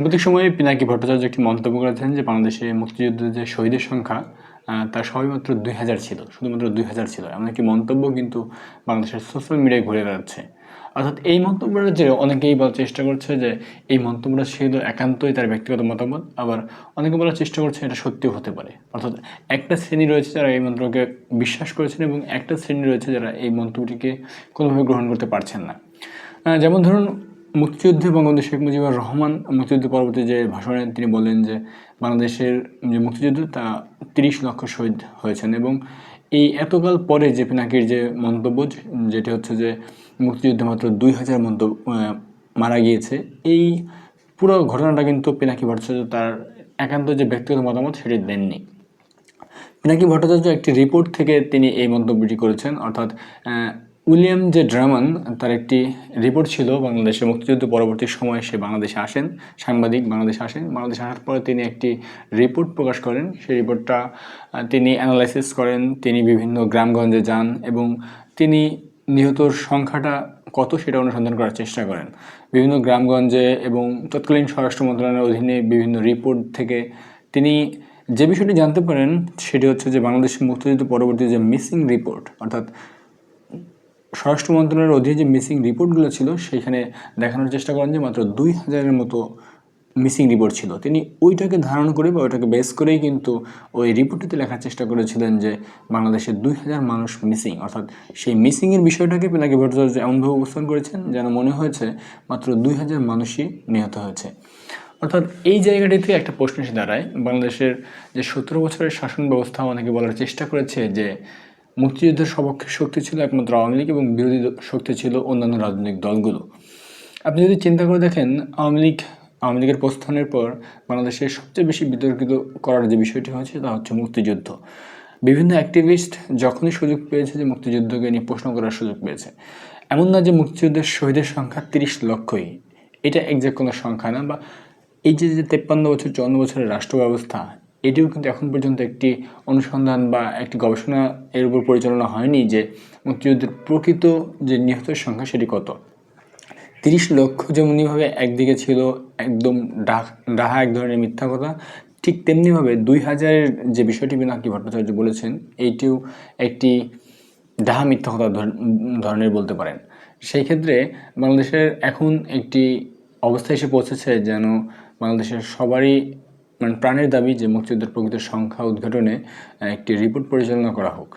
সাম্প্রতিক সময়ে পিনাকি ভট্টাচার্য একটি মন্তব্য করেছেন যে বাংলাদেশে মুক্তিযুদ্ধের যে শহীদের সংখ্যা তা সবেমাত্র ২,০০০ ছিল, শুধুমাত্র ২,০০০ ছিল। এমন একটি মন্তব্য কিন্তু বাংলাদেশের সোশ্যাল মিডিয়ায় ঘুরে বেড়াচ্ছে। অর্থাৎ এই মন্তব্যটা যে অনেকেই বলার চেষ্টা করছে যে এই মন্তব্যটা ছিল একান্তই তার ব্যক্তিগত মতামত, আবার অনেকে বলার চেষ্টা করছে এটা সত্যিও হতে পারে। অর্থাৎ একটা শ্রেণী রয়েছে যারা এই মন্তব্যকে বিশ্বাস করেছেন এবং একটা শ্রেণী রয়েছে যারা এই মন্তব্যটিকে কোনোভাবে গ্রহণ করতে পারছেন না। যেমন ধরুন, মুক্তিযুদ্ধে বঙ্গবন্ধু শেখ মুজিবুর রহমান মুক্তিযুদ্ধ পরবর্তী যে ভাষণে তিনি বলেন যে বাংলাদেশের যে মুক্তিযুদ্ধ তা ৩০ লক্ষ শহীদ হয়েছেন, এবং এই এতকাল পরে যে পিনাকির যে মন্তব্য, যেটি হচ্ছে যে মুক্তিযুদ্ধে মাত্র ২,০০০ মারা গিয়েছে, এই পুরো ঘটনাটা কিন্তু পিনাকি ভট্টাচার্য তার একান্ত যে ব্যক্তিগত মতামত সেটি দেননি। পিনাকি ভট্টাচার্য একটি রিপোর্ট থেকে তিনি এই মন্তব্যটি করেছেন। অর্থাৎ উইলিয়াম জে ড্রামান তার একটি রিপোর্ট ছিল বাংলাদেশের মুক্তিযুদ্ধ পরবর্তী সময়ে। সে বাংলাদেশে আসেন, সাংবাদিক বাংলাদেশে আসেন। বাংলাদেশে আসার পরে তিনি একটি রিপোর্ট প্রকাশ করেন। সেই রিপোর্টটা তিনি অ্যানালাইসিস করেন, তিনি বিভিন্ন গ্রামগঞ্জে যান এবং তিনি নিহতর সংখ্যাটা কত সেটা অনুসন্ধান করার চেষ্টা করেন বিভিন্ন গ্রামগঞ্জে, এবং তৎকালীন স্বরাষ্ট্র মন্ত্রণালয়ের অধীনে বিভিন্ন রিপোর্ট থেকে তিনি যে বিষয়টি জানতে পারেন সেটি হচ্ছে যে বাংলাদেশের মুক্তিযুদ্ধ পরবর্তী যে মিসিং রিপোর্ট, অর্থাৎ স্বরাষ্ট্র মন্ত্রণালয়ের অধীনে যে মিসিং রিপোর্টগুলো ছিল সেখানে দেখানোর চেষ্টা করেন যে মাত্র ২,০০০-এর মতো মিসিং রিপোর্ট ছিল। তিনি ওইটাকে ধারণ করে বা ওইটাকে বেস করেই কিন্তু ওই রিপোর্টটিতে লেখার চেষ্টা করেছিলেন যে বাংলাদেশের ২,০০০ মানুষ মিসিং। অর্থাৎ সেই মিসিংয়ের বিষয়টাকে পিনাকি ভট্টাচার্য এমনভাবে উপস্থাপন করেছেন যেন মনে হয়েছে মাত্র ২,০০০ মানুষই নিহত হয়েছে। অর্থাৎ এই জায়গাটিতে একটা প্রশ্ন এসে দাঁড়ায়, বাংলাদেশের যে ১৭ বছরের শাসন ব্যবস্থা, অনেকে বলার চেষ্টা করেছে যে মুক্তিযুদ্ধের সপক্ষে শক্তি ছিল একমাত্র আওয়ামী লীগ এবং বিরোধী শক্তি ছিল অন্যান্য রাজনৈতিক দলগুলো। আপনি যদি চিন্তা করে দেখেন, আওয়ামী লীগের প্রস্থানের পর বাংলাদেশের সবচেয়ে বেশি বিতর্কিত করার যে বিষয়টি হয়েছে তা হচ্ছে মুক্তিযুদ্ধ। বিভিন্ন অ্যাক্টিভিস্ট যখনই সুযোগ পেয়েছে যে মুক্তিযুদ্ধকে নিয়ে প্রশ্ন করার সুযোগ পেয়েছে। এমন না যে মুক্তিযুদ্ধের শহীদের সংখ্যা ৩০ লক্ষই, এটা একজ্যাক্ট কোনো সংখ্যা না। বা এই যে ৫৩ বছর ৫৪ বছরের রাষ্ট্র ব্যবস্থা, এটিও কিন্তু এখন পর্যন্ত একটি অনুসন্ধান বা একটি গবেষণা এর উপর পরিচালনা হয়নি যে মুক্তিযুদ্ধের প্রকৃত যে নিহতের সংখ্যা সেটি কত। ৩০ লক্ষ যেমনিভাবে একদিকে ছিল একদম ডাহা এক ধরনের মিথ্যা কথা, ঠিক তেমনিভাবে ২,০০০-এর যে বিষয়টি পিনাকি ভট্টাচার্য বলেছেন এইটিও একটি ডাহা মিথ্যা কথা ধরনের বলতে পারেন। সেই ক্ষেত্রে বাংলাদেশের এখন একটি অবস্থা এসে পৌঁছেছে যেন বাংলাদেশের সবারই প্রাণের দাবি যে মুক্তিযুদ্ধের প্রকৃত সংখ্যা উদ্ঘাটনে একটি রিপোর্ট পরিচালনা করা হোক।